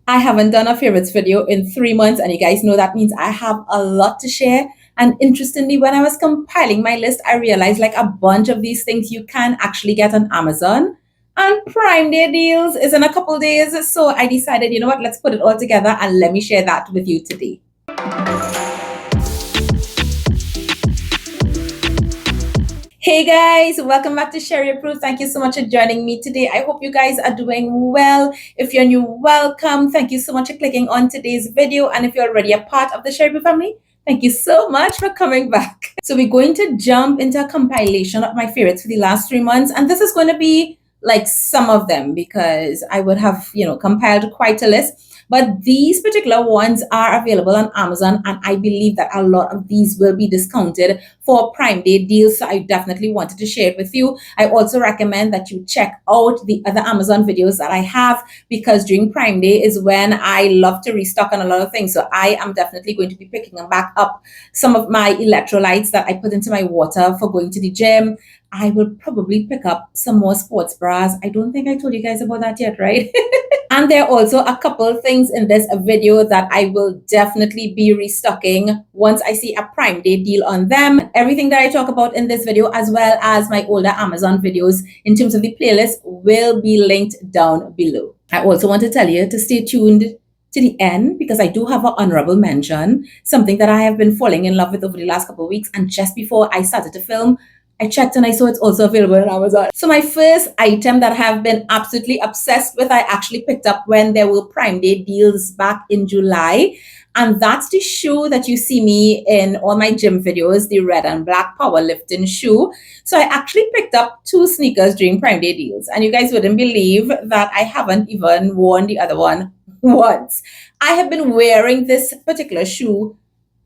I haven't done a favorites video in 3 months, and you guys know that means I have a lot to share. And interestingly, when I was compiling my list, I realized like a bunch of these things you can actually get on Amazon. And Prime Day deals is in a couple days. So I decided, you know what, let's put it all together and let me share that with you today. Hey guys, welcome back to SheriApproved. Thank you so much for joining me today. I hope you guys are doing well. If you're new, welcome. Thank you so much for clicking on today's video. And if you're already a part of the SheriApproved family, thank you so much for coming back. So we're going to jump into a compilation of my favorites for the last 3 months. And this is going to be like some of them because I would have, compiled quite a list. But these particular ones are available on Amazon, and I believe that a lot of these will be discounted for Prime Day deals. So I definitely wanted to share it with you. I also recommend that you check out the other Amazon videos that I have, because during Prime Day is when I love to restock on a lot of things. So I am definitely going to be picking back up some of my electrolytes that I put into my water for going to the gym. I will probably pick up some more sports bras. I don't think I told you guys about that yet, right? And there are also a couple of things in this video that I will definitely be restocking once I see a Prime Day deal on them. Everything that I talk about in this video, as well as my older Amazon videos in terms of the playlist, will be linked down below. I also want to tell you to stay tuned to the end, because I do have an honorable mention, something that I have been falling in love with over the last couple of weeks. And just before I started to film, I checked and I saw it's also available on Amazon. So my first item that I have been absolutely obsessed with, I actually picked up when there were Prime Day deals back in July. And that's the shoe that you see me in all my gym videos, the red and black powerlifting shoe. So I actually picked up 2 sneakers during Prime Day deals. And you guys wouldn't believe that I haven't even worn the other one once. I have been wearing this particular shoe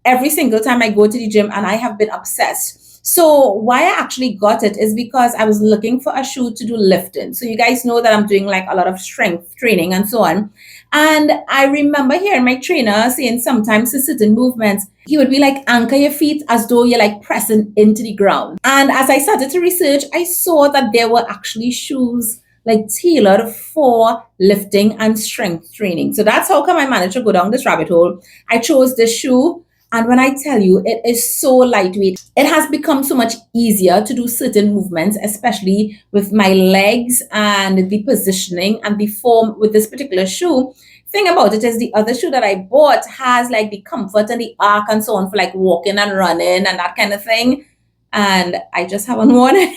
every single time I go to the gym, and I have been obsessed. So why I actually got it is because I was looking for a shoe to do lifting. So you guys know that I'm doing like a lot of strength training and so on. And I remember hearing my trainer saying sometimes to certain movements, he would be like, anchor your feet as though you're like pressing into the ground. And as I started to research, I saw that there were actually shoes like tailored for lifting and strength training. So that's how come I managed to go down this rabbit hole. I chose this shoe. And when I tell you, it is so lightweight, it has become so much easier to do certain movements, especially with my legs and the positioning and the form with this particular shoe. Thing about it is the other shoe that I bought has like the comfort and the arc and so on for like walking and running and that kind of thing. And I just haven't worn it.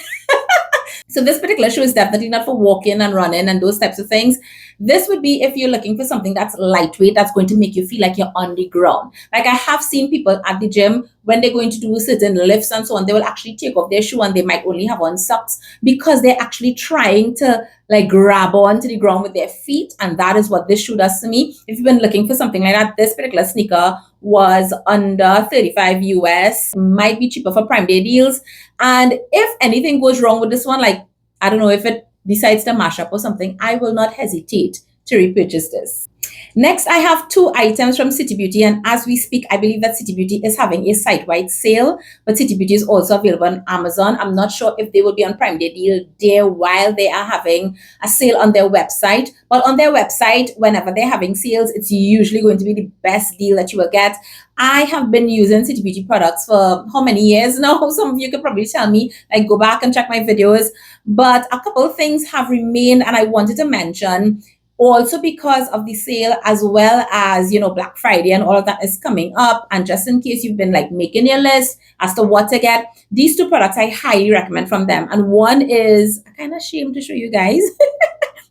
So this particular shoe is definitely not for walking and running and those types of things. This would be if you're looking for something that's lightweight, that's going to make you feel like you're on the ground. Like I have seen people at the gym, when they're going to do certain lifts and so on, they will actually take off their shoe and they might only have on socks because they're actually trying to like grab onto the ground with their feet. And that is what this shoe does to me. If you've been looking for something like that, this particular sneaker was under 35 US, might be cheaper for Prime Day deals. And if anything goes wrong with this one, like, I don't know, if it decides to mash up or something, I will not hesitate to repurchase this. Next, I have 2 items from City Beauty, and as we speak, I believe that City Beauty is having a site-wide sale, but City Beauty is also available on Amazon. I'm not sure if they will be on Prime Day deal there while they are having a sale on their website, but on their website, whenever they're having sales, it's usually going to be the best deal that you will get. I have been using City Beauty products for how many years now? Some of you could probably tell me, like go back and check my videos, but a couple of things have remained, and I wanted to mention also because of the sale, as well as, Black Friday and all of that is coming up. And just in case you've been like making your list as to what to get, these 2 products I highly recommend from them. And one is, I'm kind of ashamed to show you guys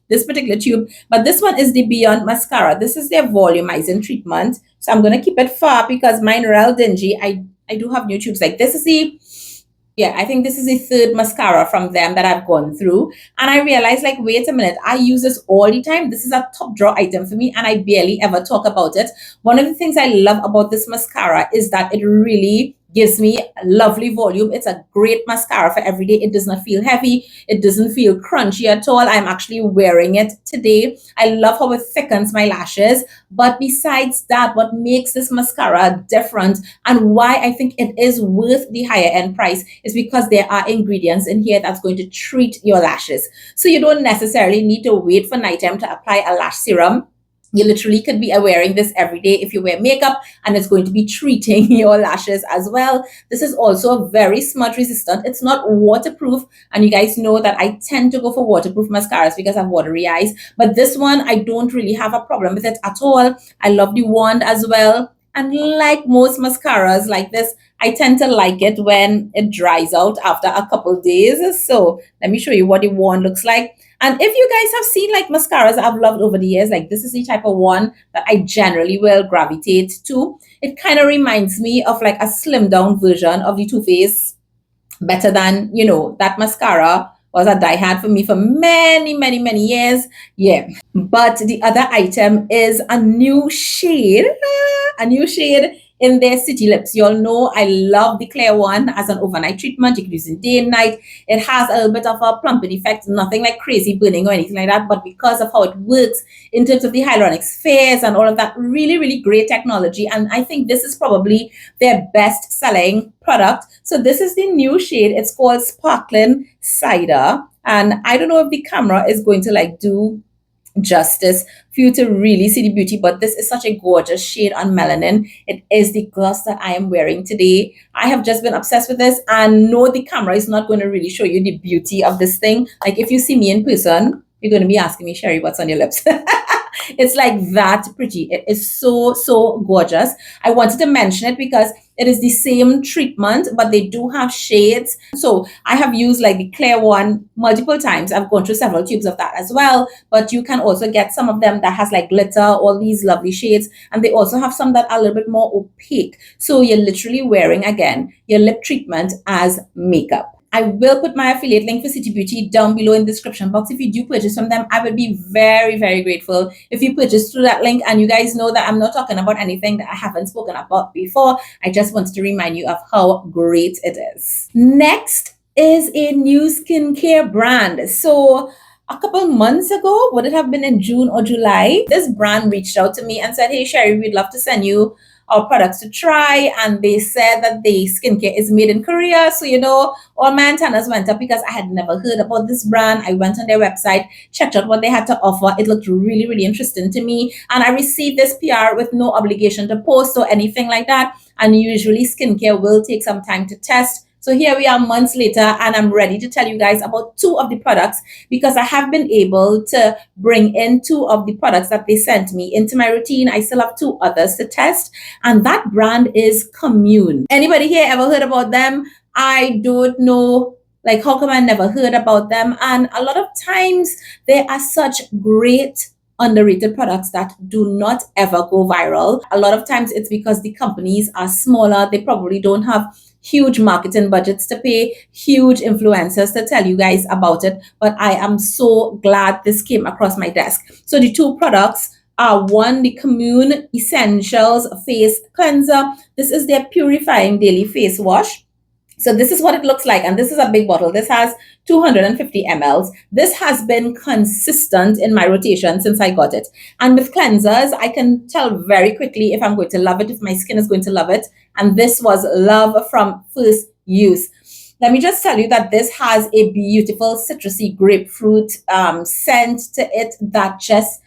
this particular tube, but this one is the Beyond Mascara. This is their volumizing treatment. So I'm going to keep it far because mine are real dingy. I do have new tubes. Like this is I think this is the 3rd mascara from them that I've gone through. And I realized, like, wait a minute, I use this all the time. This is a top drawer item for me, and I barely ever talk about it. One of the things I love about this mascara is that it really gives me a lovely volume. It's a great mascara for every day. It does not feel heavy. It doesn't feel crunchy at all. I'm actually wearing it today. I love how it thickens my lashes. But besides that, what makes this mascara different and why I think it is worth the higher end price is because there are ingredients in here that's going to treat your lashes. So you don't necessarily need to wait for nighttime to apply a lash serum. You literally could be wearing this every day if you wear makeup, and it's going to be treating your lashes as well. This is also very smudge resistant. It's not waterproof, and you guys know that I tend to go for waterproof mascaras because I have watery eyes. But this one, I don't really have a problem with it at all. I love the wand as well. And like most mascaras like this, I tend to like it when it dries out after a couple days. So let me show you what the wand looks like. And if you guys have seen like mascaras I've loved over the years, like this is the type of one that I generally will gravitate to. It kind of reminds me of like a slimmed down version of the Too Faced Better Than, that mascara was a die-hard for me for many, many, many years. Yeah. But the other item is a new shade in their City Lips. You all know I love the clear one as an overnight treatment. You can use it day and night. It has a little bit of a plumping effect, nothing like crazy burning or anything like that, but because of how it works in terms of the hyaluronic spheres and all of that, really, really great technology. And I think this is probably their best selling product. So this is the new shade. It's called Sparkling Cider. And I don't know if the camera is going to like do justice for you to really see the beauty, but this is such a gorgeous shade on melanin. It is the gloss that I am wearing today. I have just been obsessed with this, and no, the camera is not going to really show you the beauty of this thing. Like if you see me in person, you're going to be asking me, Sherry, what's on your lips? It's like that pretty. It is so, so gorgeous. I wanted to mention it because it is the same treatment, but they do have shades. So I have used like the clear one multiple times. I've gone through several tubes of that as well, but you can also get some of them that has like glitter, all these lovely shades. And they also have some that are a little bit more opaque. So you're literally wearing, again, your lip treatment as makeup. I will put my affiliate link for City Beauty down below in the description box. If you do purchase from them, I would be very, very grateful if you purchase through that link. And you guys know that I'm not talking about anything that I haven't spoken about before. I just wanted to remind you of how great it is. Next is a new skincare brand. So a couple months ago, would it have been in June or July, this brand reached out to me and said, hey, Sherry, we'd love to send you our products to try. And they said that the skincare is made in Korea. So, all my antennas went up because I had never heard about this brand. I went on their website, checked out what they had to offer. It looked really, really interesting to me. And I received this PR with no obligation to post or anything like that. And usually skincare will take some time to test. So here we are months later, and I'm ready to tell you guys about 2 of the products because I have been able to bring in 2 of the products that they sent me into my routine. I still have 2 others to test, and that brand is Comune. Anybody here ever heard about them? I don't know. Like, how come I never heard about them? And a lot of times they are such great underrated products that do not ever go viral. A lot of times it's because the companies are smaller. They probably don't have huge marketing budgets to pay huge influencers to tell you guys about it. But I am so glad this came across my desk. So the 2 products are, one, the Comune Essentials Face Cleanser. This is their purifying daily face wash. So this is what it looks like. And this is a big bottle. This has 250 mLs. This has been consistent in my rotation since I got it. And with cleansers, I can tell very quickly if I'm going to love it, if my skin is going to love it. And this was love from first use. Let me just tell you that this has a beautiful citrusy grapefruit scent to it that just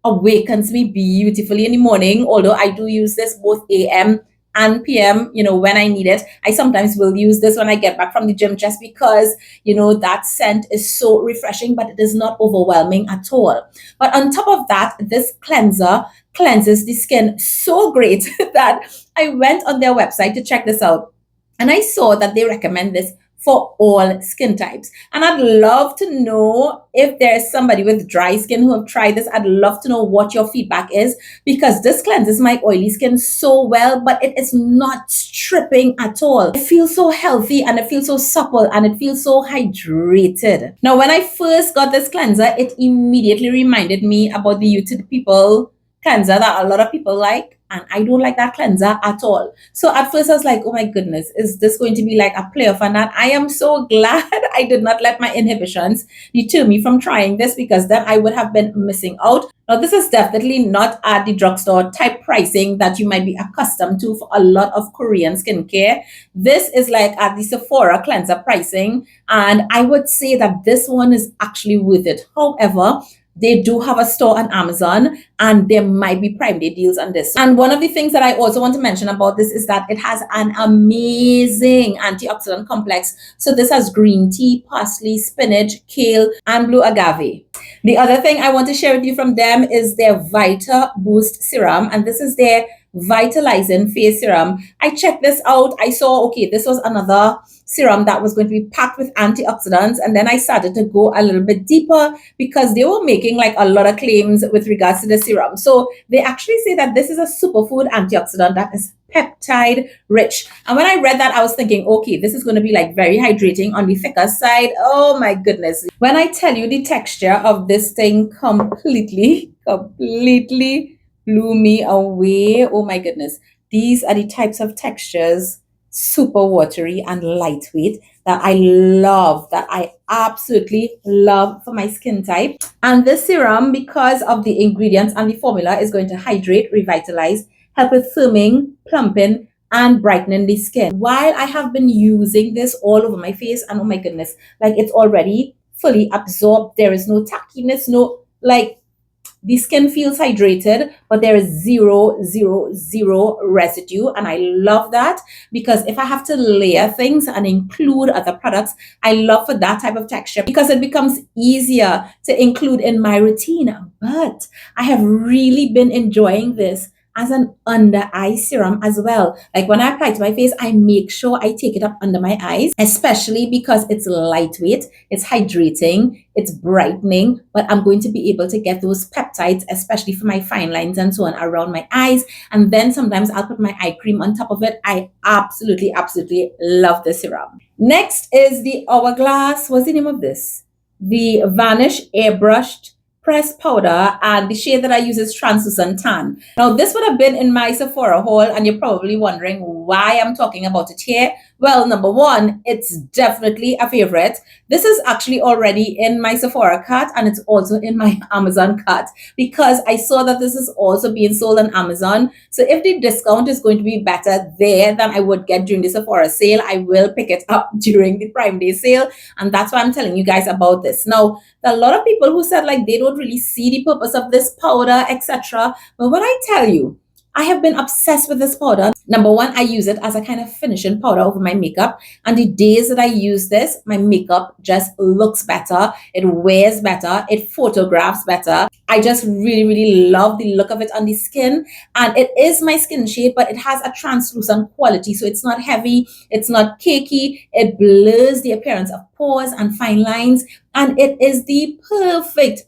awakens me beautifully in the morning. Although I do use this both AM and PM, when I need it. I sometimes will use this when I get back from the gym just because, that scent is so refreshing, but it is not overwhelming at all. But on top of that, this cleanser cleanses the skin so great that I went on their website to check this out. And I saw that they recommend this for all skin types. And I'd love to know if there's somebody with dry skin who have tried this. I'd love to know what your feedback is, because this cleanses my oily skin so well, but it is not stripping at all. It feels so healthy, and it feels so supple, and it feels so hydrated. Now, when I first got this cleanser, it immediately reminded me about the You to the People cleanser that a lot of people like. And I don't like that cleanser at all. So at first I was like, oh my goodness, is this going to be like a playoff on that? I am so glad I did not let my inhibitions deter me from trying this, because then I would have been missing out. Now, this is definitely not at the drugstore type pricing that you might be accustomed to for a lot of Korean skincare. This is like at the Sephora cleanser pricing. And I would say that this one is actually worth it. However, they do have a store on Amazon, and there might be Prime Day deals on this. And one of the things that I also want to mention about this is that it has an amazing antioxidant complex. So this has green tea, parsley, spinach, kale, and blue agave. The other thing I want to share with you from them is their Vita Boost Serum, and this is their vitalizing face serum. I checked this out. I saw, okay, this was another serum that was going to be packed with antioxidants, and then I started to go a little bit deeper because they were making like a lot of claims with regards to the serum. So they actually say that this is a superfood antioxidant that is peptide rich. And when I read that, I was thinking, okay, this is going to be like very hydrating on the thicker side. Oh my goodness. When I tell you the texture of this thing completely blew me away. Oh my goodness. These are the types of textures, super watery and lightweight, that I love, that I absolutely love for my skin type. And this serum, because of the ingredients and the formula, is going to hydrate, revitalize, help with firming, plumping, and brightening the skin. While I have been using this all over my face, and oh my goodness, like it's already fully absorbed. There is no tackiness, no, like, the skin feels hydrated, but there is zero residue. And I love that, because if I have to layer things and include other products, I love for that type of texture because it becomes easier to include in my routine. But I have really been enjoying this as an under eye serum as well. Like when I apply it to my face, I make sure I take it up under my eyes, especially because it's lightweight, it's hydrating, it's brightening, but I'm going to be able to get those peptides, especially for my fine lines and so on, around my eyes. And then sometimes I'll put my eye cream on top of it. I absolutely love the serum. Next is the Hourglass. What's the name of this? The Vanish Airbrushed pressed powder, and the shade that I use is translucent tan. Now this would have been in my Sephora haul, and you're probably wondering why I'm talking about it here. Well, number one, it's definitely a favorite. This is actually already in my Sephora cart, and it's also in my Amazon cart because I saw that this is also being sold on Amazon. So if the discount is going to be better there than I would get during the Sephora sale, I will pick it up during the Prime Day sale, and that's why I'm telling you guys about this. Now, there are a lot of people who said like they don't really see the purpose of this powder, etc. But when I tell you, I have been obsessed with this powder. Number one, I use it as a kind of finishing powder over my makeup. And the days that I use this, my makeup just looks better. It wears better. It photographs better. I just really love the look of it on the skin. And it is my skin shade, but it has a translucent quality. So it's not heavy. It's not cakey. It blurs the appearance of pores and fine lines. And it is the perfect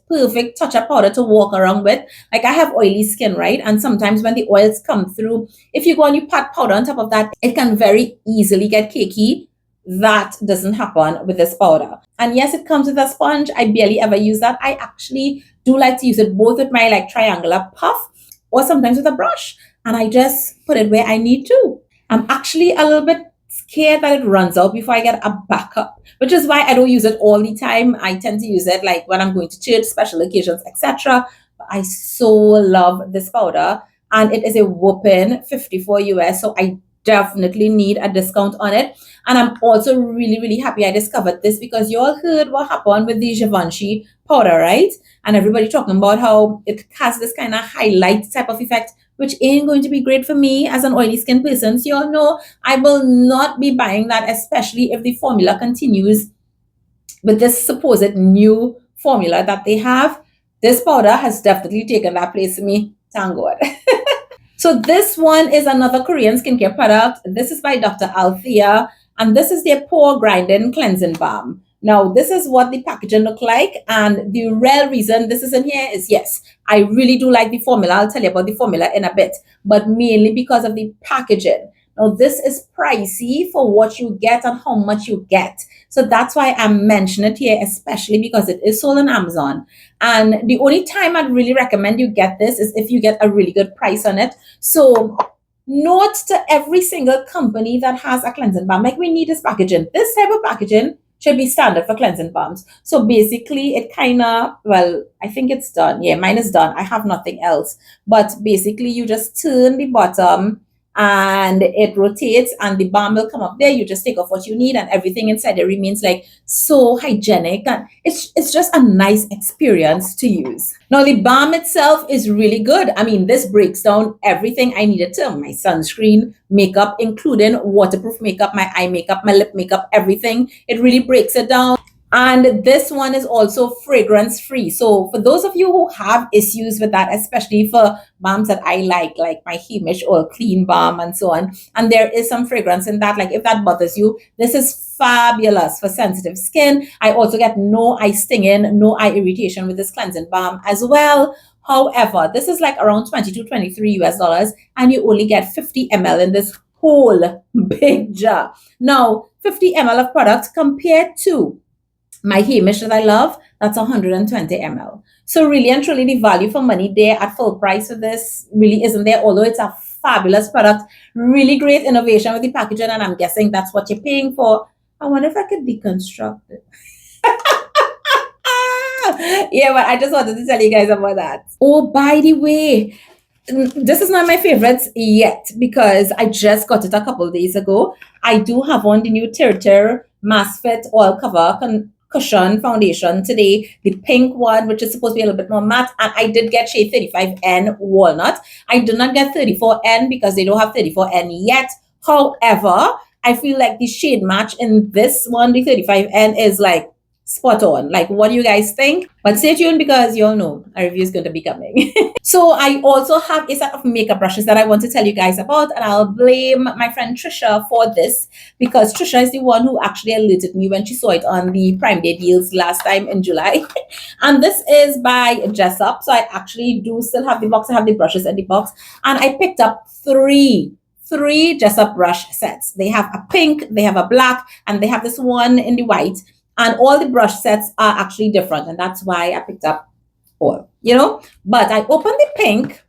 touch-up powder to walk around with. Like I have oily skin, right? And sometimes when the oils come through, if you go and you pat powder on top of that, it can very easily get cakey. That doesn't happen with this powder. And yes, it comes with a sponge. I barely ever use that. I actually do like to use it both with my like triangular puff or sometimes with a brush. And I just put it where I need to. I'm actually a little bit scared that it runs out before I get a backup, which is why I don't use it all the time. I tend to use it like when I'm going to church, special occasions, etc. But I so love this powder, and it is a whopping 54 US, so I definitely need a discount on it. And I'm also really happy I discovered this because you all heard what happened with the Givenchy powder, right? And everybody talking about how it has this kind of highlight type of effect, which ain't going to be great for me as an oily skin person. So you all know I will not be buying that, especially if the formula continues with this supposed new formula that they have. This powder has definitely taken that place for me. Thank God. So this one is another Korean skincare product. This is by Dr. Althea, and this is their pore grinding cleansing balm. Now, this is what the packaging look like, and the real reason this is in here is, yes, I really do like the formula. I'll tell you about the formula in a bit, but mainly because of the packaging. Now, this is pricey for what you get and how much you get. So that's why I'm mentioning it here, especially because it is sold on Amazon. And the only time I'd really recommend you get this is if you get a really good price on it. So note to every single company that has a cleansing balm, like we need this packaging. This type of packaging should be standard for cleansing balms. So basically it kind of, well, I think it's done. Yeah, mine is done. I have nothing else. But basically you just turn the bottom and it rotates and the balm will come up there. You just take off what you need and everything inside there remains like so hygienic, and it's just a nice experience to use. Now the balm itself is really good. I mean, this breaks down everything I needed to: my sunscreen, makeup, including waterproof makeup, my eye makeup, my lip makeup, everything. It really breaks it down. And this one is also fragrance free. So for those of you who have issues with that, especially for balms that I like my Hamish Oil Clean Balm and so on, and there is some fragrance in that, like if that bothers you, this is fabulous for sensitive skin. I also get no eye stinging, no eye irritation with this cleansing balm as well. However, this is like around 22, 23 US dollars, and you only get 50 ml in this whole big jar. Now, 50 ml of product compared to my Hamish that I love, that's 120 ml. So really and truly, the value for money there at full price for this really isn't there, although it's a fabulous product, really great innovation with the packaging, and I'm guessing that's what you're paying for. I wonder if I could deconstruct it. Yeah, but I just wanted to tell you guys about that. Oh, by the way, this is not my favorites yet because I just got it a couple of days ago. I do have on the new TirTir Mass Fit Oil Cover Cushion Foundation today, the pink one, which is supposed to be a little bit more matte, and I did get shade 35N Walnut. I did not get 34N because they don't have 34N yet. However, I feel like the shade match in this one, the 35N, is like spot on. Like, what do you guys think? But stay tuned because you all know a review is going to be coming. So I also have a set of makeup brushes that I want to tell you guys about, and I'll blame my friend Trisha for this because Trisha is the one who actually alerted me when she saw it on the Prime Day deals last time in July. And this is by Jessup. So I actually do still have the box. I have the brushes in the box, and I picked up three Jessup brush sets. They have a pink, they have a black, and they have this one in the white. And all the brush sets are actually different, and that's why I picked up all, But I opened the pink.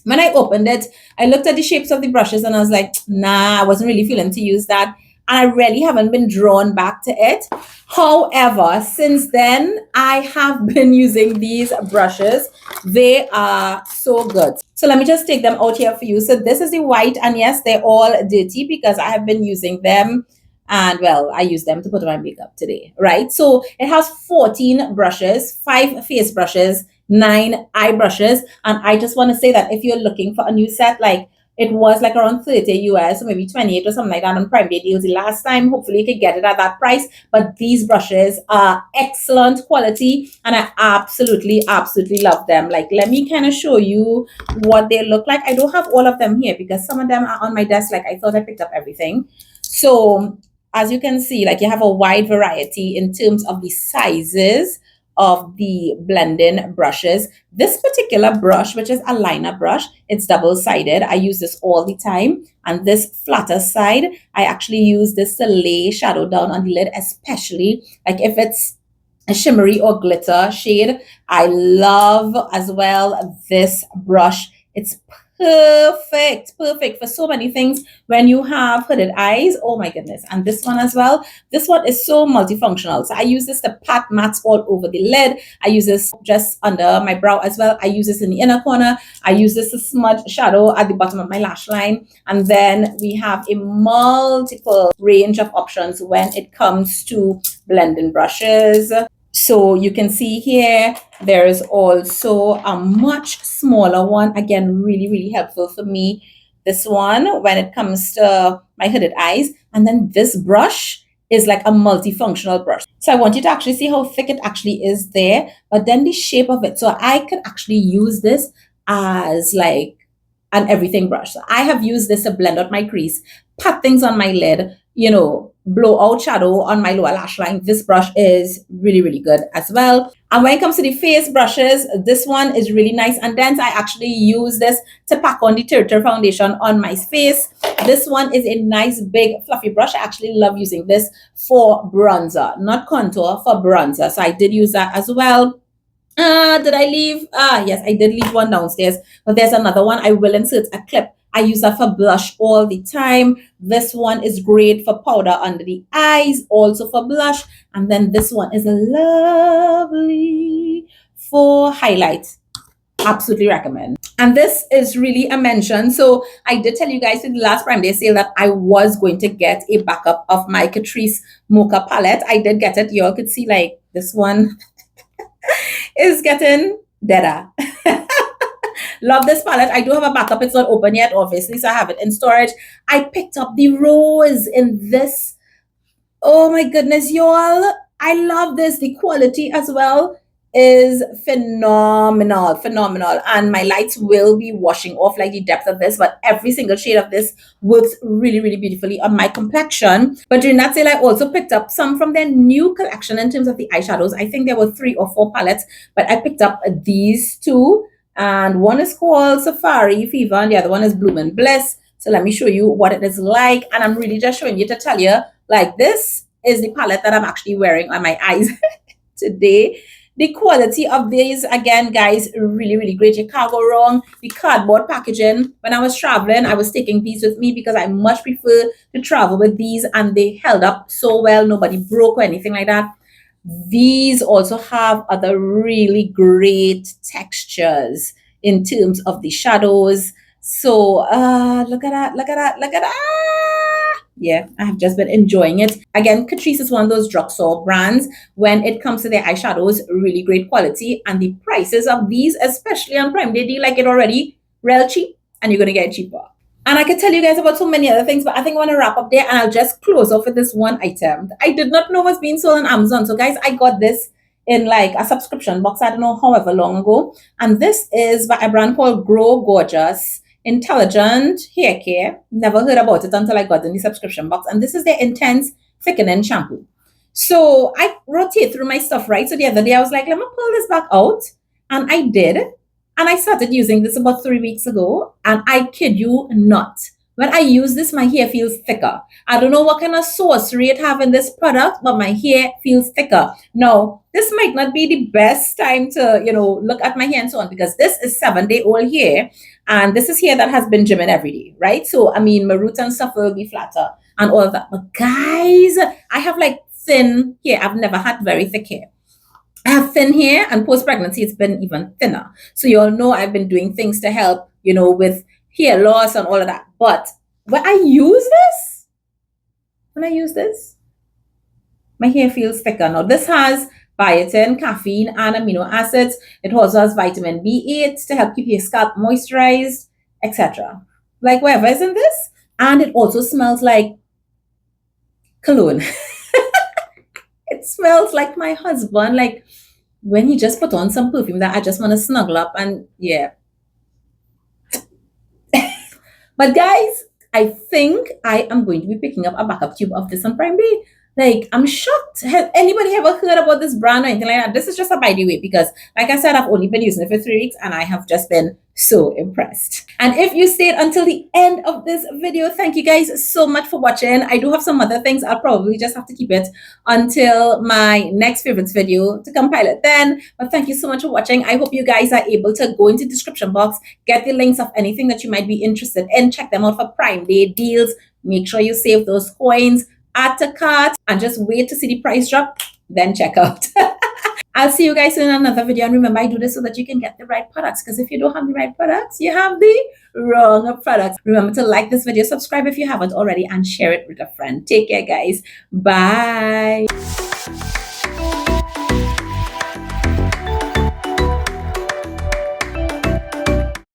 When I opened it, I looked at the shapes of the brushes and I was like, nah, I wasn't really feeling to use that. And I really haven't been drawn back to it. However, since then, I have been using these brushes. They are so good. So let me just take them out here for you. So this is the white, and yes, they're all dirty because I have been using them. And well, I use them to put on my makeup today, right? So it has 14 brushes, 5 face brushes, 9 eye brushes. And I just want to say that if you're looking for a new set, like it was like around 30 US, or maybe 28 or something like that on Prime Day deals the last time. Hopefully you can get it at that price. But these brushes are excellent quality and I absolutely love them. Like, let me kind of show you what they look like. I don't have all of them here because some of them are on my desk. Like, I thought I picked up everything. So as you can see, like, you have a wide variety in terms of the sizes of the blending brushes. This particular brush, which is a liner brush, it's double-sided. I use this all the time. And this flatter side, I actually use this to lay shadow down on the lid, especially like if it's a shimmery or glitter shade. I love as well this brush. It's perfect for so many things when you have hooded eyes. Oh my goodness. And this one as well, this one is so multifunctional. So I use this to pat mats all over the lid. I use this just under my brow as well. I use this in the inner corner. I use this to smudge shadow at the bottom of my lash line. And then we have a multiple range of options when it comes to blending brushes. So you can see here, there is also a much smaller one. Again, really helpful for me. This one, when it comes to my hooded eyes. And then this brush is like a multifunctional brush. So I want you to actually see how thick it actually is there, but then the shape of it. So I can actually use this as like an everything brush. So I have used this to blend out my crease, pat things on my lid, blow out shadow on my lower lash line. This brush is really good as well. And when it comes to the face brushes, this one is really nice and dense. I actually use this to pack on the TirTir foundation on my face. This one is a nice big fluffy brush. I actually love using this for bronzer, not contour, for bronzer. So I did use that as well. Did I leave? Yes, I did leave one downstairs, but there's another one. I will insert a clip. I use that for blush all the time. This one is great for powder under the eyes, also for blush. And then this one is lovely for highlight. Absolutely recommend. And this is really a mention. So I did tell you guys in the last Prime Day sale that I was going to get a backup of my Catrice Mocha palette. I did get it. Y'all could see like this one is getting deader. Love this palette. I do have a backup. It's not open yet, obviously, so I have it in storage. I picked up the rose in this. Oh my goodness, y'all. I love this. The quality as well is phenomenal, phenomenal. And my lights will be washing off like the depth of this, but every single shade of this works really, really beautifully on my complexion. But during that sale, I also picked up some from their new collection in terms of the eyeshadows. I think there were 3 or 4 palettes, but I picked up these 2. And one is called Safari Fever and the other one is Bloom and Bliss. So let me show you what it is like. And I'm really just showing you to tell you, like, this is the palette that I'm actually wearing on my eyes today. The quality of these, again, guys, really, really great. You can't go wrong. The cardboard packaging, when I was traveling, I was taking these with me because I much prefer to travel with these, and they held up so well. Nobody broke or anything like that. These also have other really great textures in terms of the shadows. So look at that, look at that, look at that. Yeah, I have just been enjoying it. Again, Catrice is one of those drugstore brands. When it comes to their eyeshadows, really great quality. And the prices of these, especially on Prime Day, do you like it already? Real cheap, and you're going to get it cheaper. And I could tell you guys about so many other things, but I think I want to wrap up there, and I'll just close off with this one item. I did not know was being sold on Amazon. So guys, I got this in like a subscription box, I don't know however long ago. And this is by a brand called Grow Gorgeous Intelligent Hair Care. Never heard about it until I got in the subscription box. And this is their intense thickening shampoo. So I rotate through my stuff, right? So the other day I was like, let me pull this back out. And I did. And I started using this about 3 weeks ago. And I kid you not, when I use this, my hair feels thicker. I don't know what kind of sorcery it have in this product, but my hair feels thicker. Now, this might not be the best time to, look at my hair and so on, because this is 7-day-old hair. And this is hair that has been gymming every day, right? So, I mean, my roots and stuff will be flatter and all of that. But guys, I have like thin hair. I've never had very thick hair. I have thin hair, and post-pregnancy, it's been even thinner. So you all know I've been doing things to help, with hair loss and all of that. But when I use this, my hair feels thicker. Now, this has biotin, caffeine, and amino acids. It also has vitamin B8 to help keep your scalp moisturized, etc. Like whatever is in this. And it also smells like cologne. It smells like my husband, like when he just put on some perfume that I just want to snuggle up, and yeah. But guys, I think I am going to be picking up a backup tube of this on Prime Day. Like, I'm shocked. Has anybody ever heard about this brand or anything like that? This is just a by the way, because like I said, I've only been using it for 3 weeks and I have just been so impressed. And if you stayed until the end of this video, thank you guys so much for watching. I do have some other things. I'll probably just have to keep it until my next favorites video to compile it then. But thank you so much for watching. I hope you guys are able to go into the description box, get the links of anything that you might be interested in, check them out for Prime Day deals. Make sure you save those coins, add to cart, and just wait to see the price drop, then check out. I'll see you guys in another video. And remember, I do this so that you can get the right products, because if you don't have the right products, you have the wrong products. Remember to like this video, subscribe if you haven't already, and share it with a friend. Take care, guys. Bye.